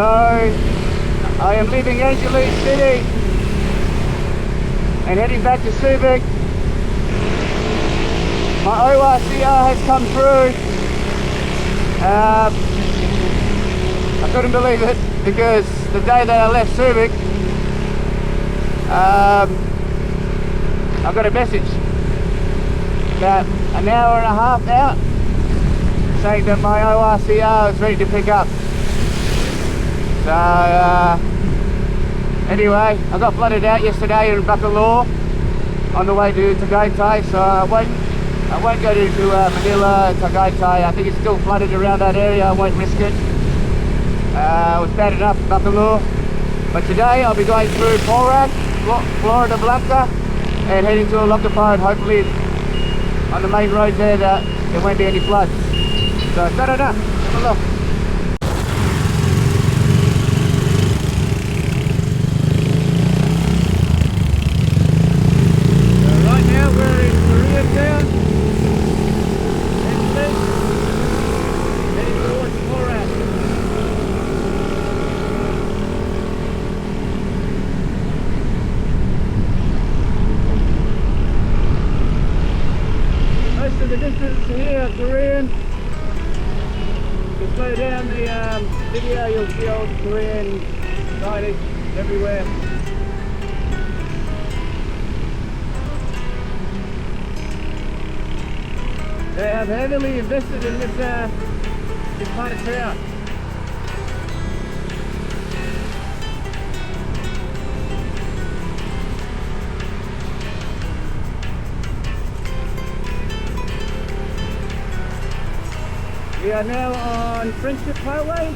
I am leaving Angeles City and heading back to Subic. My ORCR has come through. I couldn't believe it because the day that I left Subic, I got a message about an hour and a half out saying that my ORCR is ready to pick up. So anyway, I got flooded out yesterday in Baccalaw on the way to Tagaytay, so I won't go to Manila, Tagaytay. I think it's still flooded around that area. I won't risk it. It was bad enough in Baccalaw, but today I'll be going through Porac, Florida Blanca, and heading to Olocapone. Hopefully on the main roads there that there won't be any floods. So ta-da-da, have a look. The distance here, Korean. If you slow down the video, you'll see all the Korean signage everywhere. They have heavily invested in this part of town. We are now on Friendship Highway.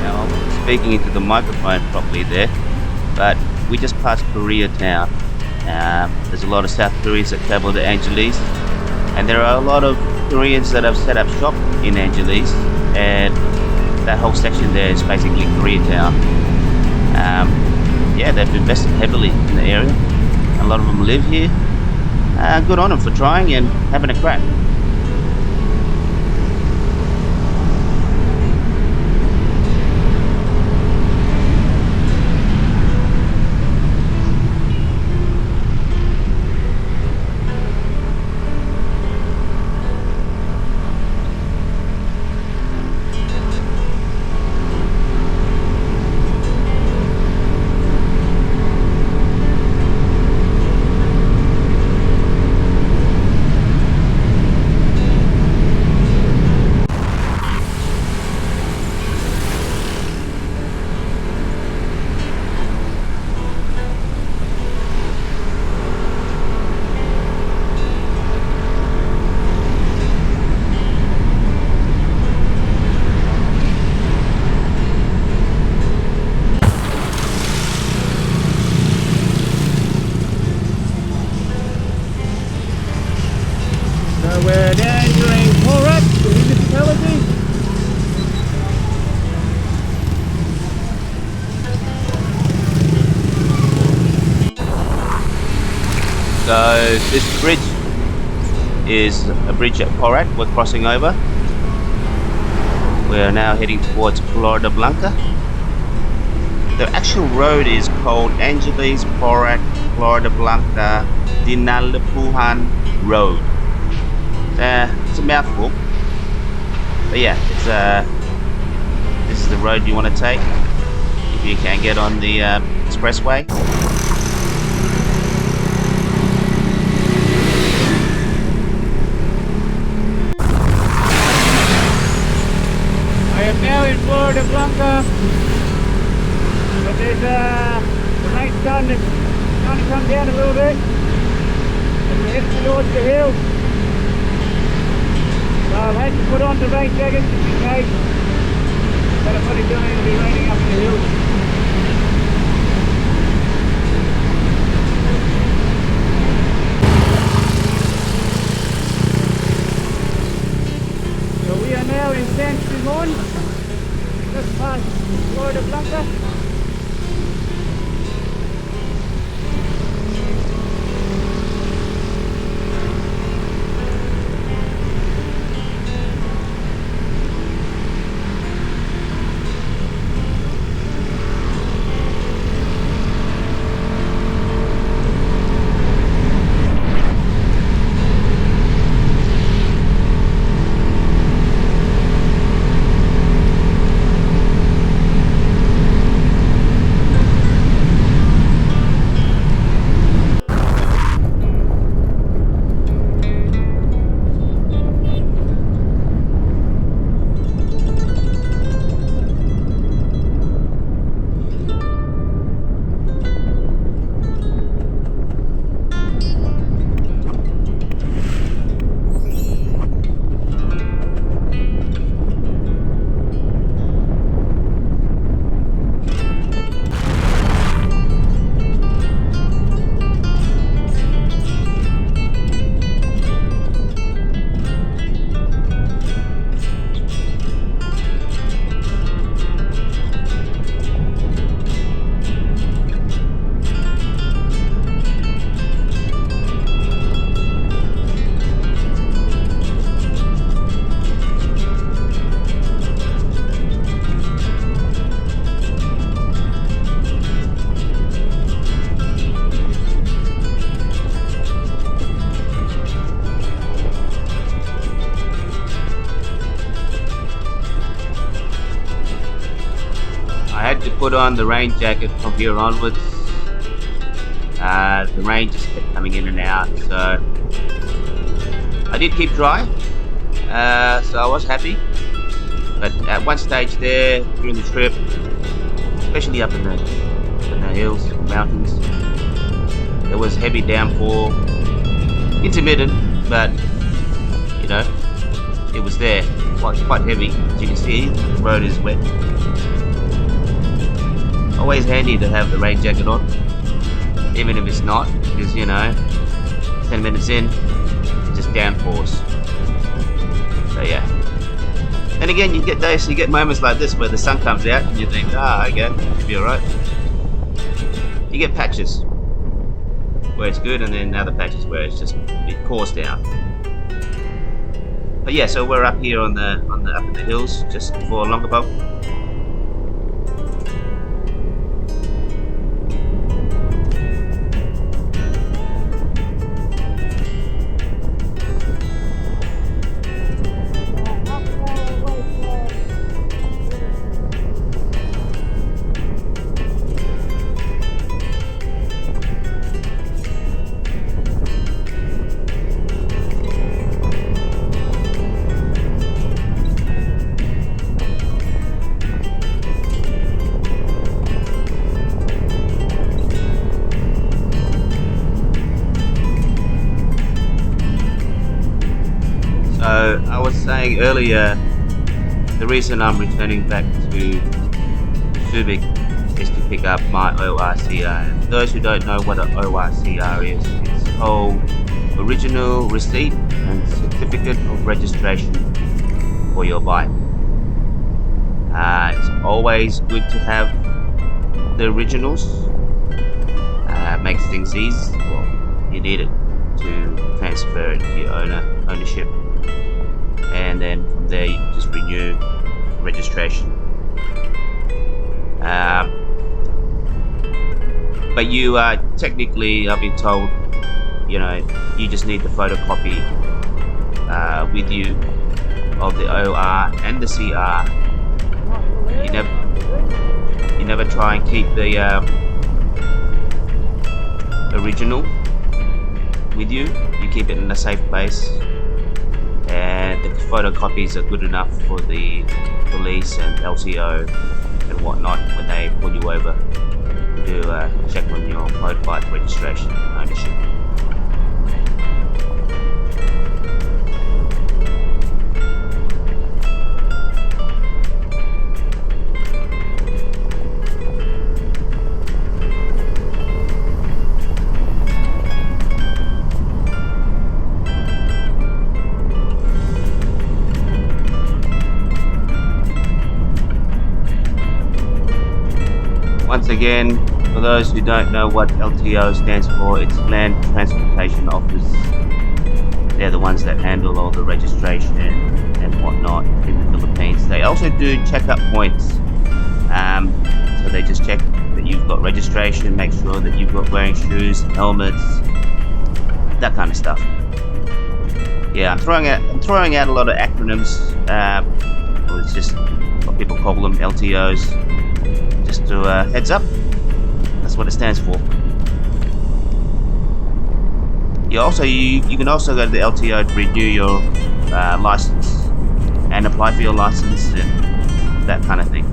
Now I'm speaking into the microphone properly there, but we just passed Koreatown. There's a lot of South Koreans that travel to Angeles, and there are a lot of Koreans that have set up shop in Angeles, and that whole section there is basically Koreatown. Yeah, they've invested heavily in the area. A lot of them live here. Good on them for trying and having a crack. We're now entering Porac, the municipality. So this bridge is a bridge at Porac we're crossing over. We're now heading towards Florida Blanca. The actual road is called Angeles Porac Florida Blanca Dinalapuhan Road. It's a mouthful, but yeah, this is the road you want to take if you can get on the expressway. I am now in Florida Blanca, but there's the rain's starting to come down a little bit, and we're heading towards the hill. So I've had to put on the rain jacket just in case, but I'm probably going to be raining up in the hills. So we are now in San Simon, just past Florida Blanca. I had to put on the rain jacket from here onwards. The rain just kept coming in and out, so I did keep dry, so I was happy. But at one stage there during the trip, especially up in the hills, mountains, there was heavy downpour, intermittent, but you know, it was there, quite heavy. As you can see, the road is wet. Always handy to have the rain jacket on, even if it's not, because you know, 10 minutes in, it just downpours. So yeah. And again, you get moments like this where the sun comes out and you think, okay, should be alright. You get patches where it's good, and then other patches where it pours down. But yeah, so we're up here up in the hills just before Longabop. So I was saying earlier, the reason I'm returning back to Subic is to pick up my ORCR. And for those who don't know what an ORCR is, it's called Original Receipt and Certificate of Registration for your bike. It's always good to have the originals. Makes things easy. Well, you need it to transfer it to your ownership. And then from there you can just renew registration. But you technically, I've been told, you know, you just need the photocopy with you of the OR and the CR. You never try and keep the original with you. You keep it in a safe place. And the photocopies are good enough for the police and LTO and whatnot when they pull you over to do a check on your motorbike registration and ownership. Once again, for those who don't know what LTO stands for, it's Land Transportation Office. They're the ones that handle all the registration and whatnot in the Philippines. They also do checkup points. So they just check that you've got registration, make sure that you've got wearing shoes, helmets, that kind of stuff. Yeah, I'm throwing out a lot of acronyms. Well, it's just what people call them, LTOs. Just to heads up, that's what it stands for. You can also go to the LTO to renew your license and apply for your license and that kind of thing.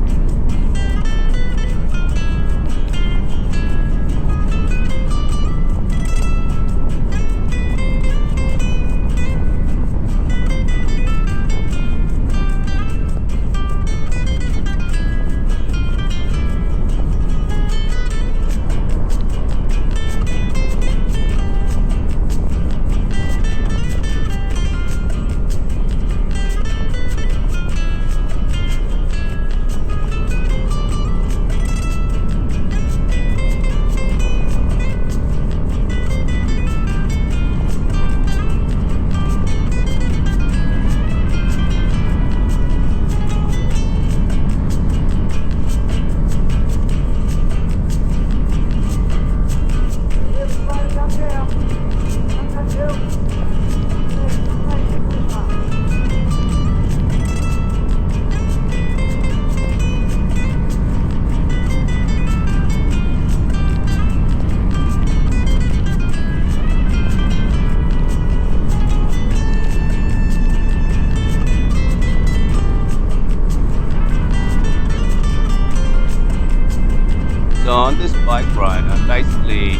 So on this bike ride, I basically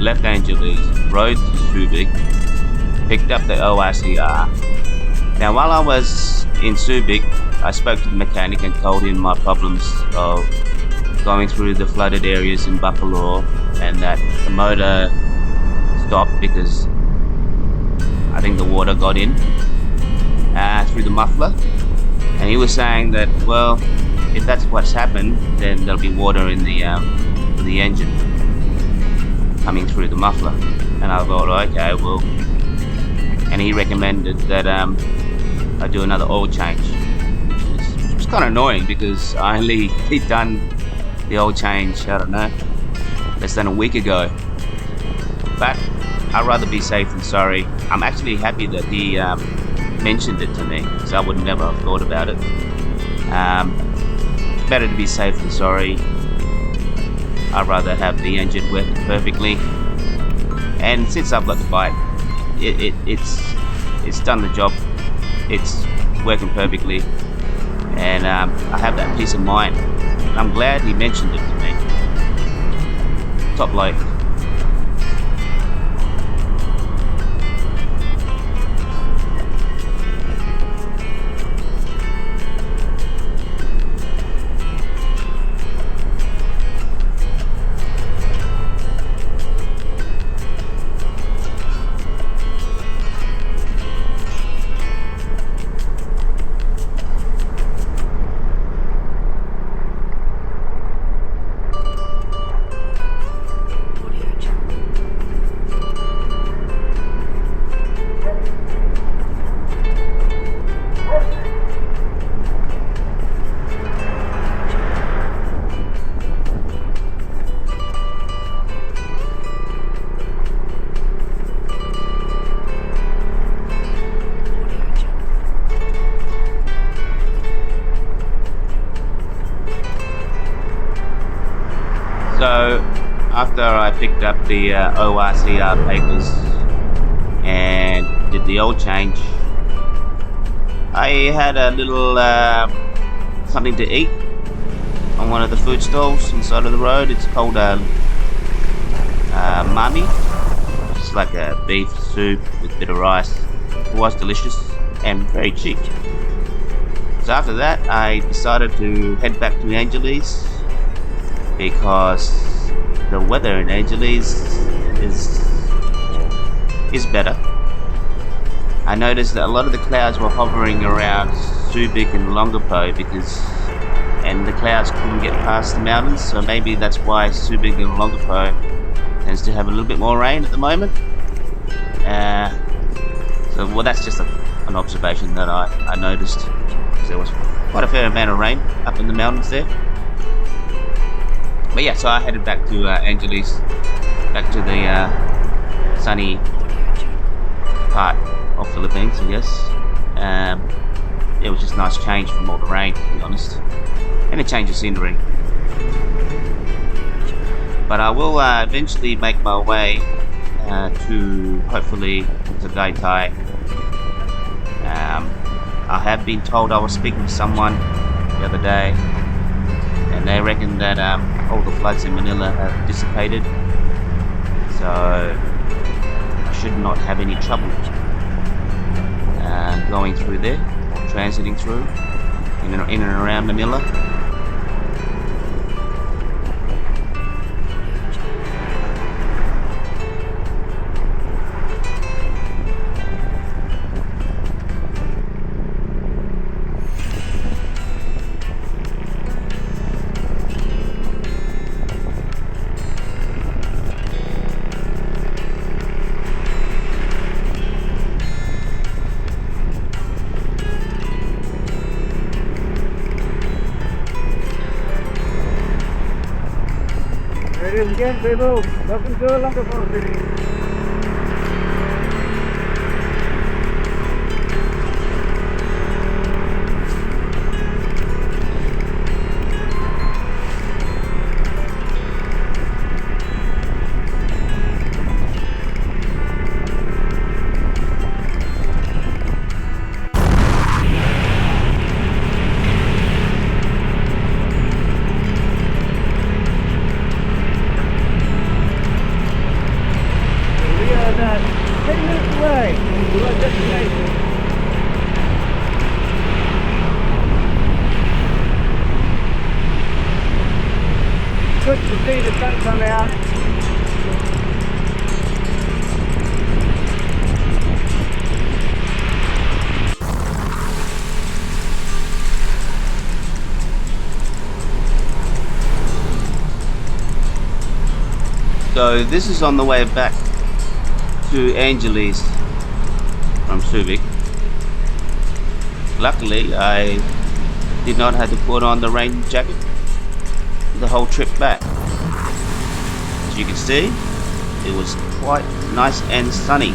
left Angeles, rode to Subic, picked up the ORCR. Now while I was in Subic, I spoke to the mechanic and told him my problems of going through the flooded areas in Buffalo, and that the motor stopped because I think the water got in through the muffler. And he was saying that, well, if that's what's happened, then there'll be water in the engine coming through the muffler. And I thought, okay, well, and he recommended that I do another oil change. It was kind of annoying because I only done the oil change, I don't know, less than a week ago. But I'd rather be safe than sorry. I'm actually happy that he mentioned it to me, because I would never have thought about it. Better to be safe than sorry. I'd rather have the engine working perfectly. And since I've got the bike, it's done the job. It's working perfectly, and I have that peace of mind. And I'm glad he mentioned it to me. Top bloke. So after I picked up the ORCR papers and did the oil change, I had a little something to eat on one of the food stalls on the side of the road. It's called mami. It's like a beef soup with a bit of rice. It was delicious and very cheap. So after that, I decided to head back to Angeles, because the weather in Angeles is better. I noticed that a lot of the clouds were hovering around Subic and Longapo and the clouds couldn't get past the mountains, so maybe that's why Subic and Longapo tends to have a little bit more rain at the moment. Well, that's just an observation that I noticed, because there was quite a fair amount of rain up in the mountains there. But yeah, so I headed back to Angeles, back to the sunny part of Philippines, I guess. It was just a nice change from all the rain, to be honest, and a change of scenery. But I will eventually make my way to, hopefully, to Tagaytay. I have been told, I was speaking to someone the other day, and they reckon that all the floods in Manila have dissipated, so I should not have any trouble going through there, or transiting through in and around Manila. Ladies and people, welcome to Longapo City. see the sun come out. So this is on the way back to Angeles from Subic. Luckily, I did not have to put on the rain jacket the whole trip back. As you can see, it was quite nice and sunny,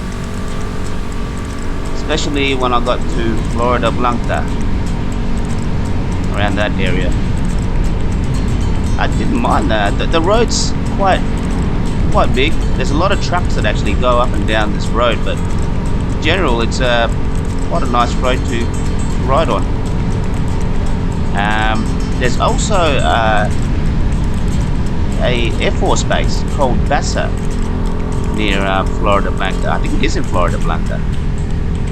especially when I got to Florida Blanca, around that area. I didn't mind that. The road's quite big. There's a lot of trucks that actually go up and down this road, but in general it's quite a nice road to ride on. There's also a Air Force base called Bassa near Florida Blanca. I think it is in Florida Blanca.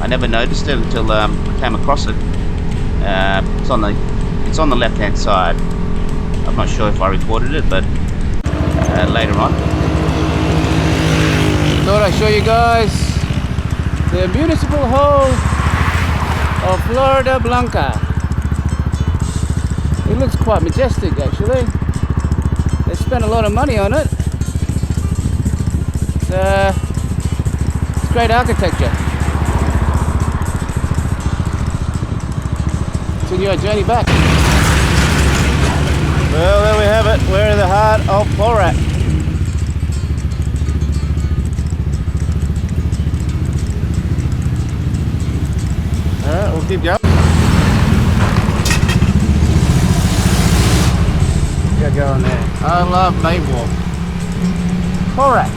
I never noticed it until I came across it. It's on the left hand side. I'm not sure if I recorded it, but later on. Thought I'd show you guys the municipal hall of Florida Blanca. It looks quite majestic actually. They spent a lot of money on it. It's great architecture. Continue our journey back. Well, there we have it. We're in the heart of Borat. Alright, we'll keep going. Get going there. I love Mayville. Borat.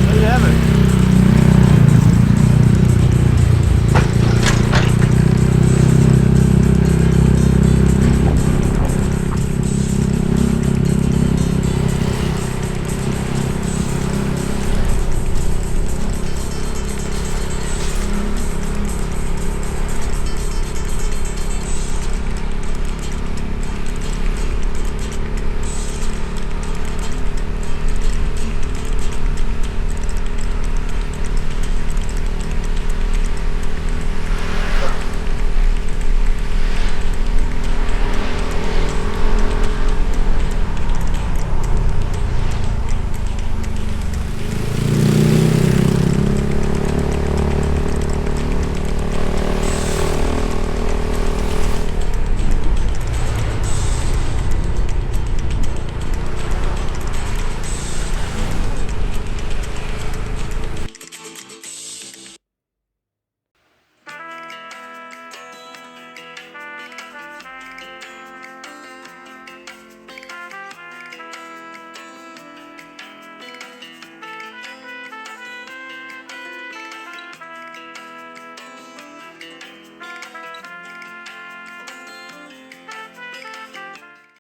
There you have it.